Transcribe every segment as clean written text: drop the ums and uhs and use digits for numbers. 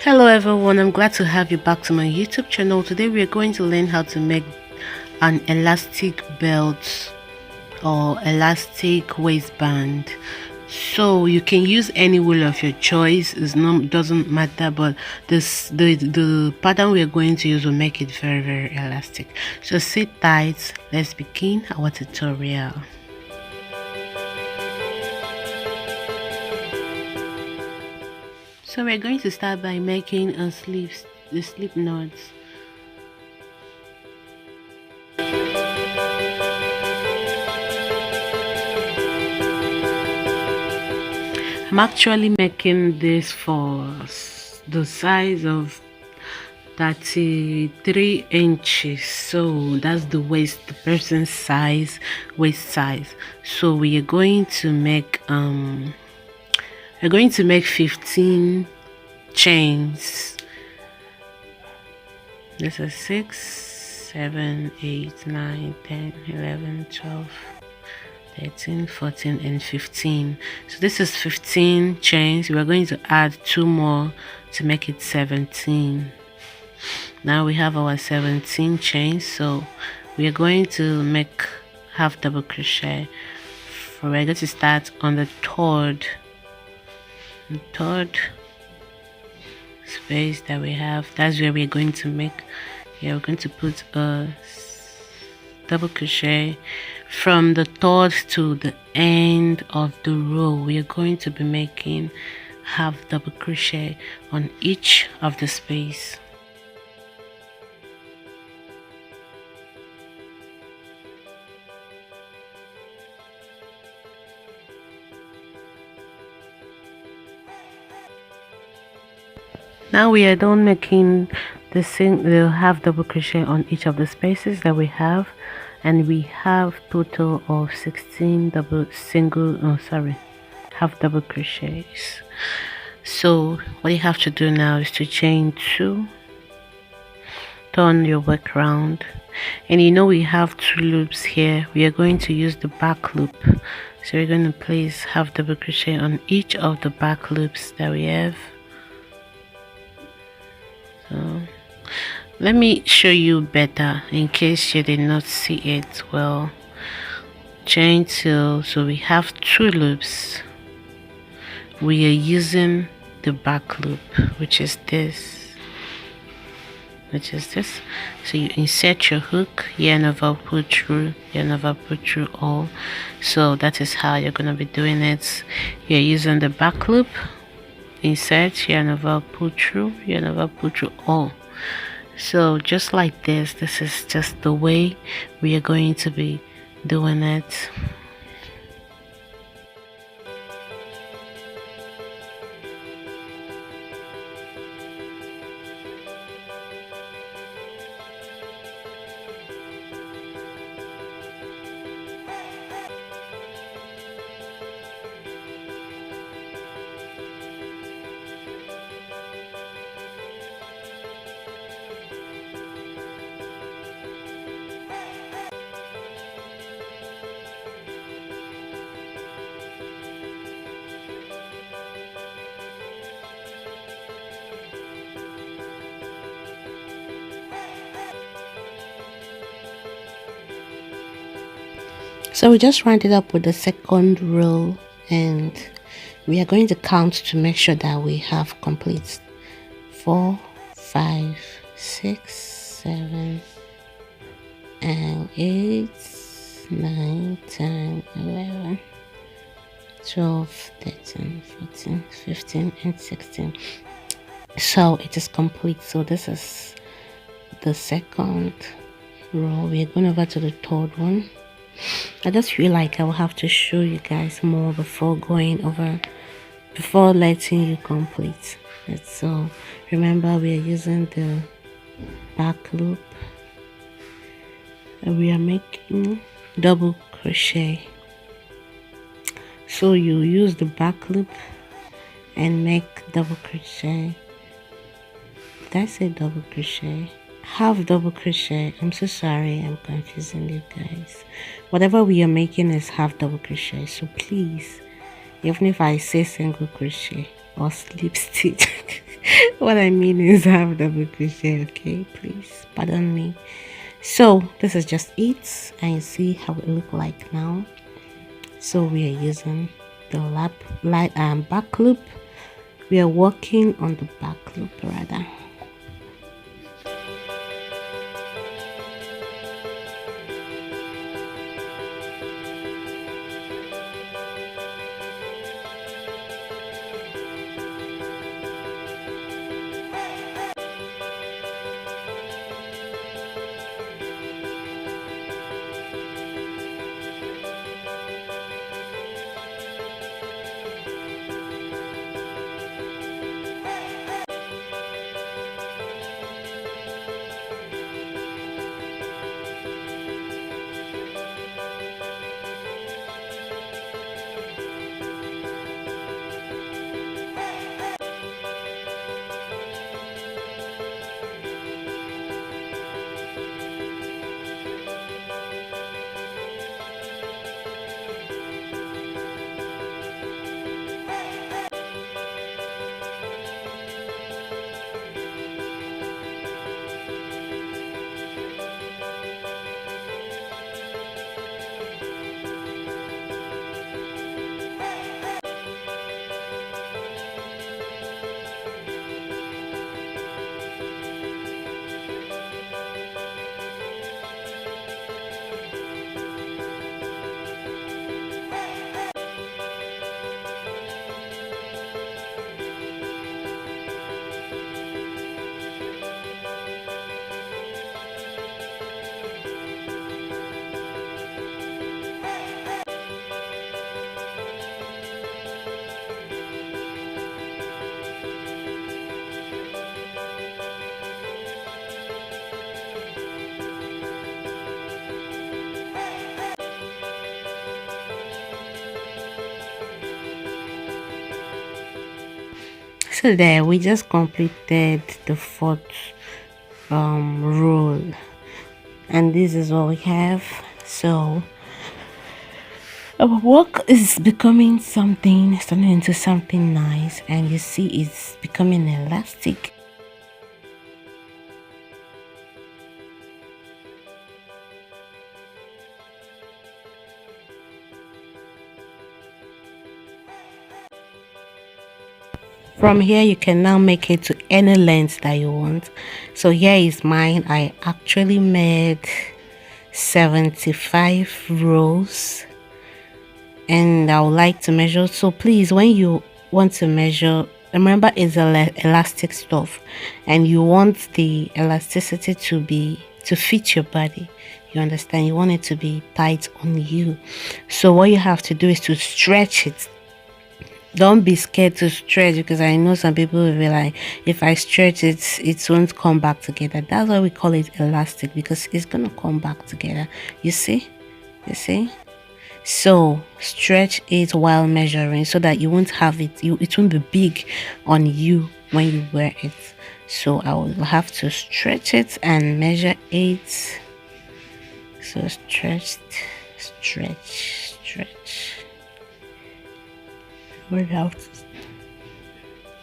Hello everyone, I'm glad to have you back to my YouTube channel. Today we are going to learn how to make an elastic belt or elastic waistband. So you can use any wool of your choice, doesn't matter, but the pattern we are going to use will make it very elastic. So sit tight, let's begin our tutorial. So we're going to start by making the slip knots. I'm actually making this for the size of 33 inches, so that's the person's waist size. So we are going to make 15 chains. This is 6, 7, 8, 9, 10, 11, 12, 13, 14 and 15. So this is 15 chains. We are going to add 2 more to make it 17. Now we have our 17 chains, so we are going to make half double crochet. We're going to start on the third space that we have. That's where we're going to make, we're going to put a double crochet from the third to the end of the row. We are going to be making half double crochet on each of the space. Now we are done making the half double crochet on each of the spaces that we have, and we have total of 16 half double crochets. So what you have to do now is to chain 2, turn your work around, and we have 2 loops here. We are going to use the back loop, so we're going to place half double crochet on each of the back loops that we have. So let me show you better in case you did not see it well. Chain 2, so we have 2 loops. We are using the back loop, which is this. So you insert your hook, yarn over, pull through, yarn over, pull through all. So that is how you're gonna be doing it. You're using the back loop, insert, yarn over, pull through, yarn over, pull through all. So just like this is just the way we are going to be doing it. So we just rounded up with the second row, and we are going to count to make sure that we have complete 4, 5, 6, 7 and 8, 9, 10, 11, 12, 13, 14, 15 and 16. So it is complete. So this is the second row. We are going over to the third one. I just feel like I will have to show you guys more before letting you complete it. So remember, we are using the back loop, and we are making double crochet. So you use the back loop and make double crochet. Did I say double crochet? Half double crochet. I'm so sorry, I'm confusing you guys. Whatever we are making is half double crochet, so please, even if I say single crochet or slip stitch, What I mean is have double crochet, okay? Please pardon me. So this is just it, and you see how it look like now. So we are using the back loop. We are working on the back loop rather. So there we just completed the fourth row, and this is what we have. So our work is becoming turning into something nice, and you see it's becoming elastic. From here you can now make it to any length that you want. So here is mine. I actually made 75 rows, and I would like to measure. So please, when you want to measure, remember it's elastic stuff, and you want the elasticity to fit your body. You understand? You want it to be tight on you. So what you have to do is to stretch it. Don't be scared to stretch, because I know some people will be like, if I stretch it won't come back together. That's why we call it elastic, because it's gonna come back together. You see? So stretch it while measuring, so that you won't have it won't be big on you when you wear it. So I will have to stretch it and measure it. So stretch. We'll have to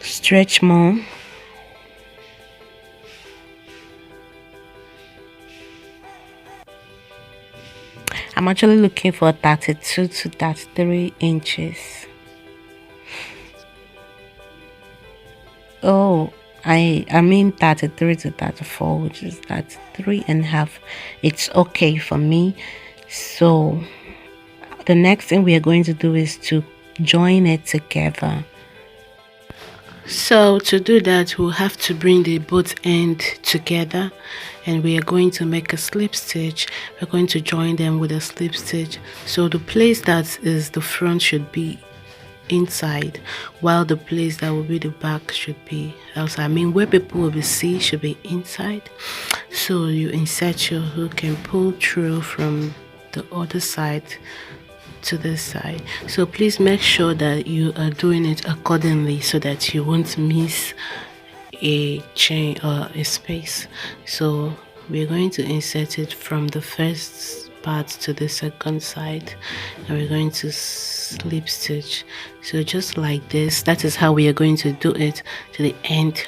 stretch more. I'm actually looking for 32 to 33 inches. Oh, I mean 33 to 34, which is 33.5. It's okay for me. So the next thing we are going to do is to join it together. So to do that, we'll have to bring the both end together, and we are going to make a slip stitch. We're going to join them with a slip stitch. So the place that is the front should be inside, while the place that will be the back should be outside. I mean, where people will be see should be inside. So you insert your hook and pull through from the other side to this side. So please make sure that you are doing it accordingly, so that you won't miss a chain or a space. So we're going to insert it from the first part to the second side, and we're going to slip stitch. So just like this, that is how we are going to do it to the end.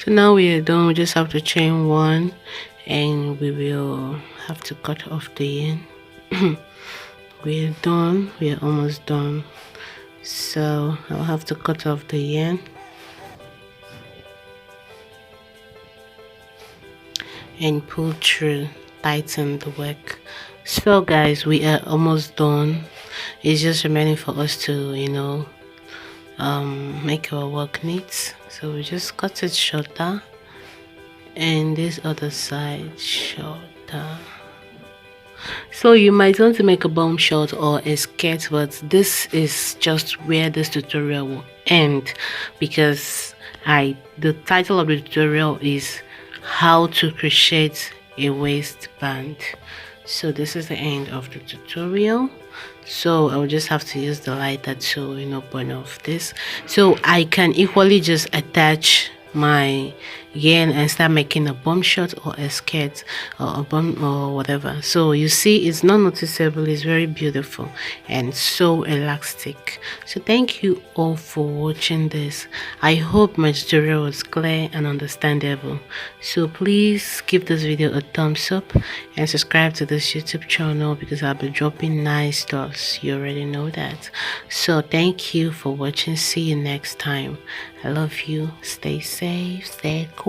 So now we are done. We just have to chain one, and we will have to cut off the yarn. We are done. We are almost done. So I'll have to cut off the yarn and pull through, tighten the work. So guys, we are almost done. It's just remaining for us to, make our work neat. So we just cut it shorter, and this other side shorter. So you might want to make a bum short or a skirt, but this is just where this tutorial will end, because the title of the tutorial is how to crochet a waistband. So this is the end of the tutorial. So I will just have to use the lighter to burn off this, so I can equally just attach my yarn and start making a bum short or a skirt or a bum or whatever. So you see, it's not noticeable, it's very beautiful and so elastic. So thank you all for watching this. I hope my tutorial was clear and understandable. So please give this video a thumbs up and subscribe to this YouTube channel, because I'll be dropping nice stuff. You already know that. So thank you for watching. See you next time. I love you. Stay safe, stay cool.